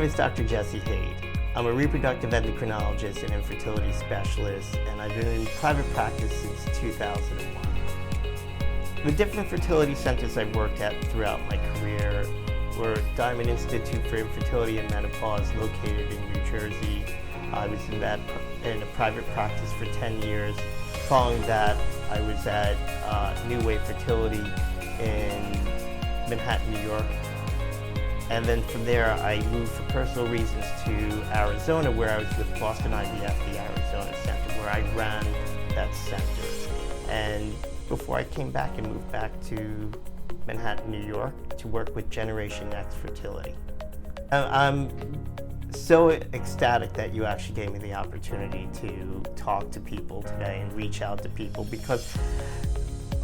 is Dr. Jesse Haid. I'm a reproductive endocrinologist and infertility specialist, and I've been in private practice since 2001. The different fertility centers I've worked at throughout my career were Diamond Institute for Infertility and Menopause, located in New Jersey. I was in a private practice for 10 years. Following that, I was at New Way Fertility in Manhattan, New York. And then from there, I moved for personal reasons to Arizona, where I was with Boston IVF, the Arizona Center, where I ran that center. And before I came back and moved back to Manhattan, New York, to work with Next Fertility. I'm so ecstatic that you actually gave me the opportunity to talk to people today and reach out to people, because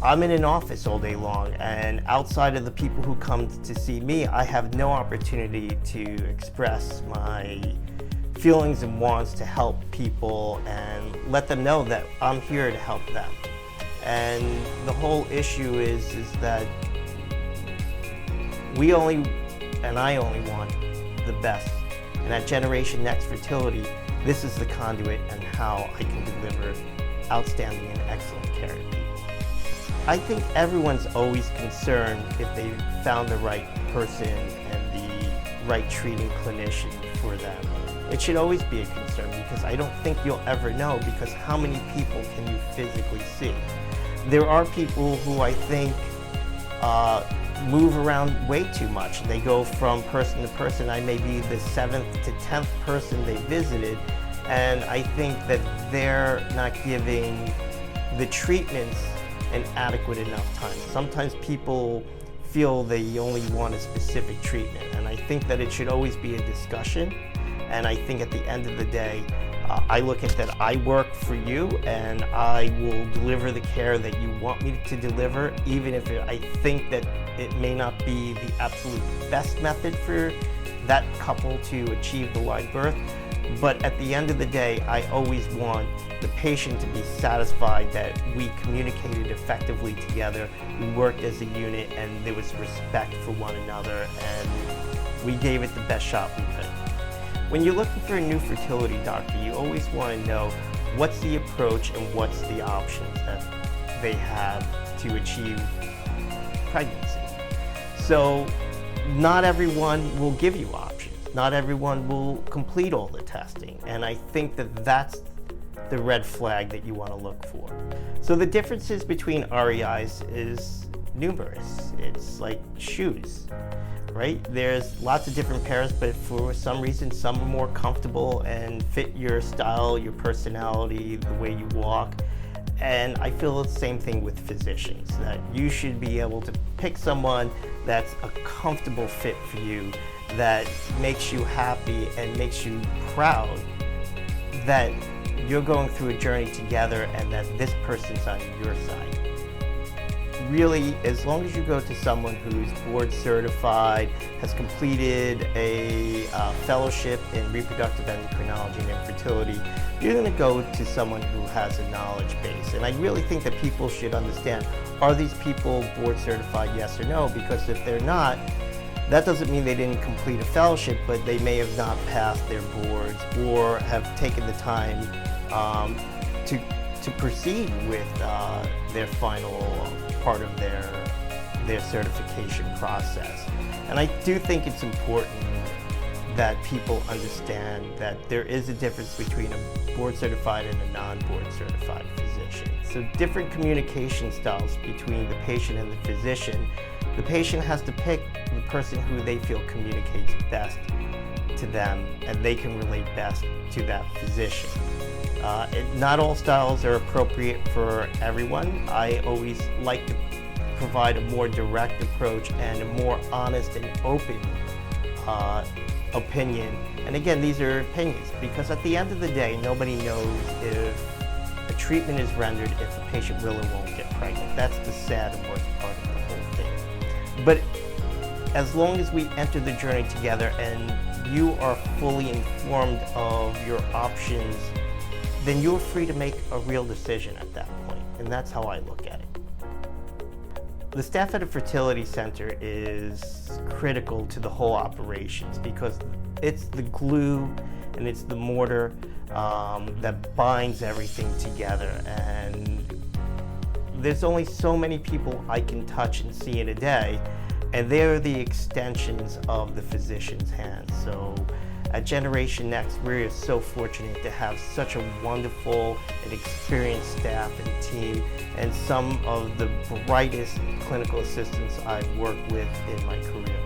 I'm in an office all day long, and outside of the people who come to see me, I have no opportunity to express my feelings and wants to help people and let them know that I'm here to help them. And the whole issue is that I only want the best. And at Next Fertility, this is the conduit and how I can deliver outstanding and excellent care to people. I think everyone's always concerned if they found the right person and the right treating clinician for them. It should always be a concern, because I don't think you'll ever know, because how many people can you physically see? There are people who I think move around way too much. They go from person to person. I may be the 7th to 10th person they visited, and I think that they're not giving the treatments an adequate enough time. Sometimes people feel they only want a specific treatment, and I think that it should always be a discussion. And I think at the end of the day, I look at that I work for you, and I will deliver the care that you want me to deliver, even if I think that it may not be the absolute best method for that couple to achieve the live birth. But at the end of the day, I always want the patient to be satisfied that we communicated effectively together, we worked as a unit, and there was respect for one another, and we gave it the best shot we could. When you're looking for a new fertility doctor, you always want to know what's the approach and what's the options that they have to achieve pregnancy. So not everyone will give you options. Not everyone will complete all the testing. And I think that that's the red flag that you want to look for. So the differences between REIs is numerous. It's like shoes, right? There's lots of different pairs, but for some reason, some are more comfortable and fit your style, your personality, the way you walk. And I feel the same thing with physicians, that you should be able to pick someone that's a comfortable fit for you, that makes you happy and makes you proud that you're going through a journey together and that this person's on your side. Really, as long as you go to someone who's board certified, has completed a fellowship in reproductive endocrinology and infertility, you're going to go to someone who has a knowledge base. And I really think that people should understand, are these people board certified, yes or no? Because if they're not, that doesn't mean they didn't complete a fellowship, but they may have not passed their boards or have taken the time to proceed with their final part of their certification process. And I do think it's important that people understand that there is a difference between a board certified and a non-board certified physician. So different communication styles between the patient and the physician. The patient has to pick the person who they feel communicates best to them, and they can relate best to that physician. Not all styles are appropriate for everyone. I always like to provide a more direct approach and a more honest and open opinion. And again, these are opinions, because at the end of the day, nobody knows if a treatment is rendered if the patient will or won't get pregnant. That's the sad and worst part of the whole thing. But as long as we enter the journey together and you are fully informed of your options, then you're free to make a real decision at that point. And that's how I look at it. The staff at a fertility center is critical to the whole operations, because It's the glue and it's the mortar that binds everything together. And there's only so many people I can touch and see in a day, and they're the extensions of the physician's hands. So at Generation Next, we're so fortunate to have such a wonderful and experienced staff and team, and some of the brightest clinical assistants I've worked with in my career.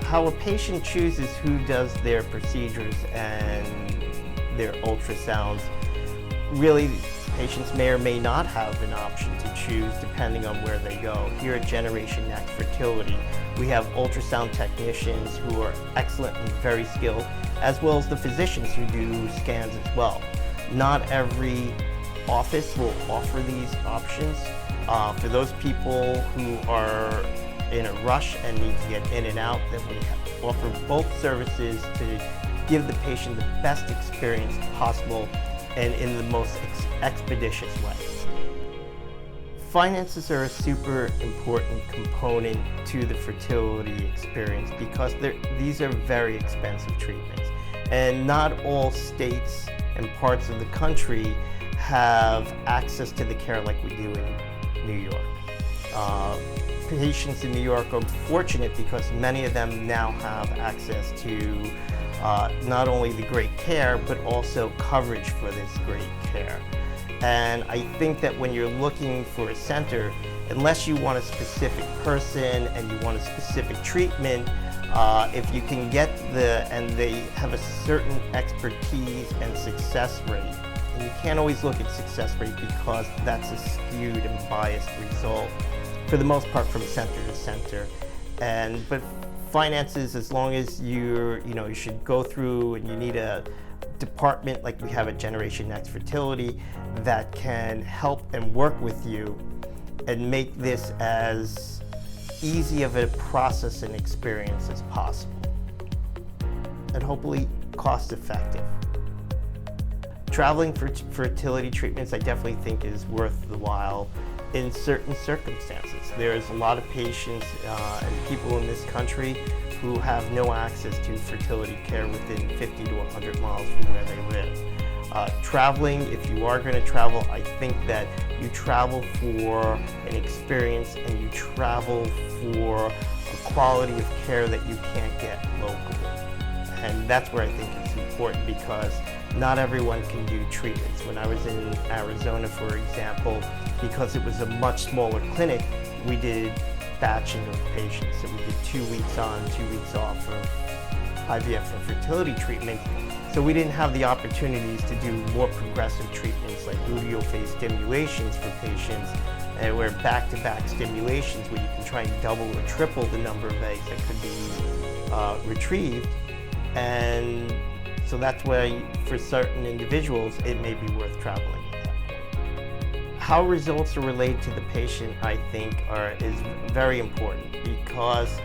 How a patient chooses who does their procedures and their ultrasounds, really patients may or may not have an option to choose depending on where they go. Here at Generation Next Fertility, we have ultrasound technicians who are excellent and very skilled, as well as the physicians who do scans as well. Not every office will offer these options. For those people who are in a rush and need to get in and out, then we offer both services to give the patient the best experience possible and in the most expeditious way. Finances are a super important component to the fertility experience because these are very expensive treatments. And not all states and parts of the country have access to the care like we do in New York. Patients in New York are fortunate because many of them now have access to not only the great care, but also coverage for this great care. And I think that when you're looking for a center, unless you want a specific person and you want a specific treatment, if you can get and they have a certain expertise and success rate, and you can't always look at success rate because that's a skewed and biased result, for the most part from center to center. But finances, as long as you should go through and you need a department like we have at Generation Next Fertility that can help and work with you and make this as easy of a process and experience as possible, and hopefully cost effective. Traveling for fertility treatments I definitely think is worth the while in certain circumstances. There's a lot of patients and people in this country who have no access to fertility care within 50 to 100 miles from where they live. Traveling, if you are going to travel, I think that you travel for an experience and you travel for a quality of care that you can't get locally. And that's where I think it's important because not everyone can do treatments. When I was in Arizona, for example, because it was a much smaller clinic, we did batching of patients. So we did 2 weeks on, 2 weeks off of IVF and fertility treatment. So we didn't have the opportunities to do more progressive treatments like luteal phase stimulations for patients, and where back-to-back stimulations where you can try and double or triple the number of eggs that could be retrieved. And so that's why for certain individuals it may be worth traveling. How results are relayed to the patient, I think, is very important because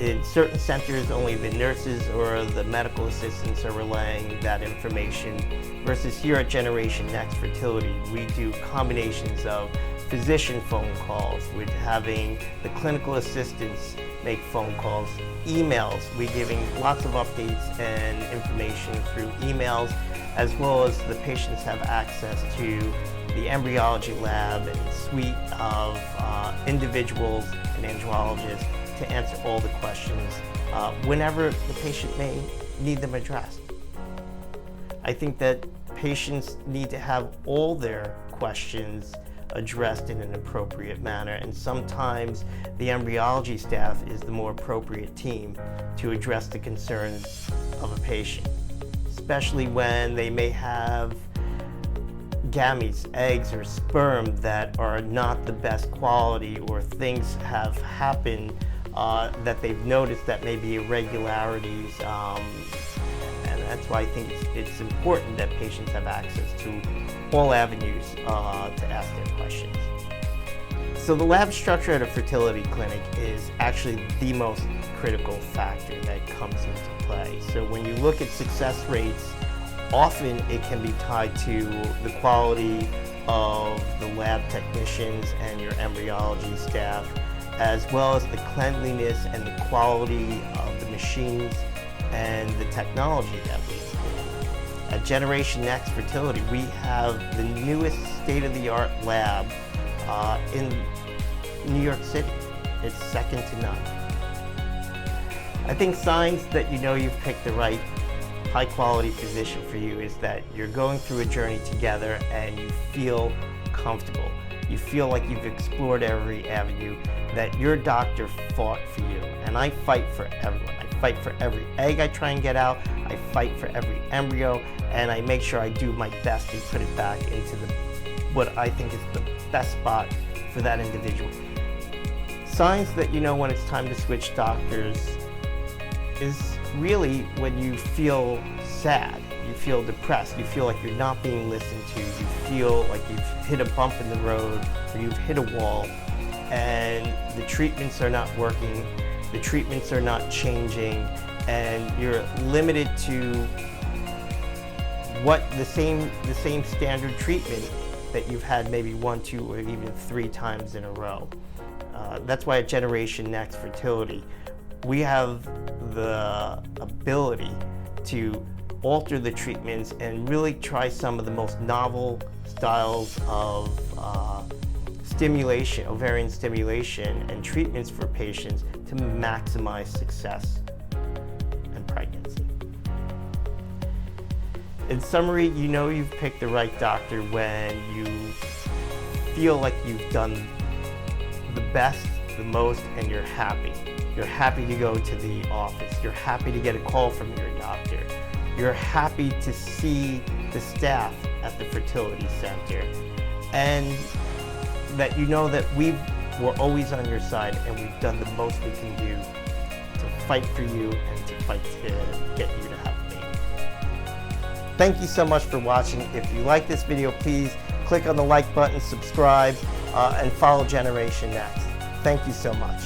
in certain centers, only the nurses or the medical assistants are relaying that information, versus here at Generation Next Fertility, we do combinations of physician phone calls with having the clinical assistants make phone calls, emails. We're giving lots of updates and information through emails, as well as the patients have access to the embryology lab and suite of individuals and andrologists to answer all the questions whenever the patient may need them addressed. I think that patients need to have all their questions addressed in an appropriate manner, and sometimes the embryology staff is the more appropriate team to address the concerns of a patient, especially when they may have gametes, eggs, or sperm that are not the best quality, or things have happened that they've noticed that may be irregularities, and that's why I think it's important that patients have access to all avenues to ask their questions. So the lab structure at a fertility clinic is actually the most critical factor that comes into play. So when you look at success rates, often it can be tied to the quality of the lab technicians and your embryology staff, as well as the cleanliness and the quality of the machines and the technology that leads to it. At Generation Next Fertility, we have the newest state-of-the-art lab in New York City. It's second to none. I think signs that you know you've picked the right high-quality physician for you is that you're going through a journey together and you feel comfortable. You feel like you've explored every avenue, that your doctor fought for you. And I fight for everyone. I fight for every egg I try and get out. I fight for every embryo, and I make sure I do my best to put it back into what I think is the best spot for that individual. Signs that you know when it's time to switch doctors is really when you feel sad, you feel depressed, you feel like you're not being listened to, you feel like you've hit a bump in the road or you've hit a wall and the treatments are not working, the treatments are not changing, and you're limited to what the same standard treatment that you've had maybe 1, 2, or even 3 times in a row. That's why at Generation Next Fertility, we have the ability to alter the treatments and really try some of the most novel styles of stimulation, ovarian stimulation, and treatments for patients to maximize success and pregnancy. In summary, you know you've picked the right doctor when you feel like you've done the best, the most, and you're happy. You're happy to go to the office. You're happy to get a call from your doctor. You're happy to see the staff at the fertility center. And that you know that we're always on your side and we've done the most we can do to fight for you and to fight to get you to have a baby. Thank you so much for watching. If you like this video, please click on the like button, subscribe, and follow Generation Next. Thank you so much.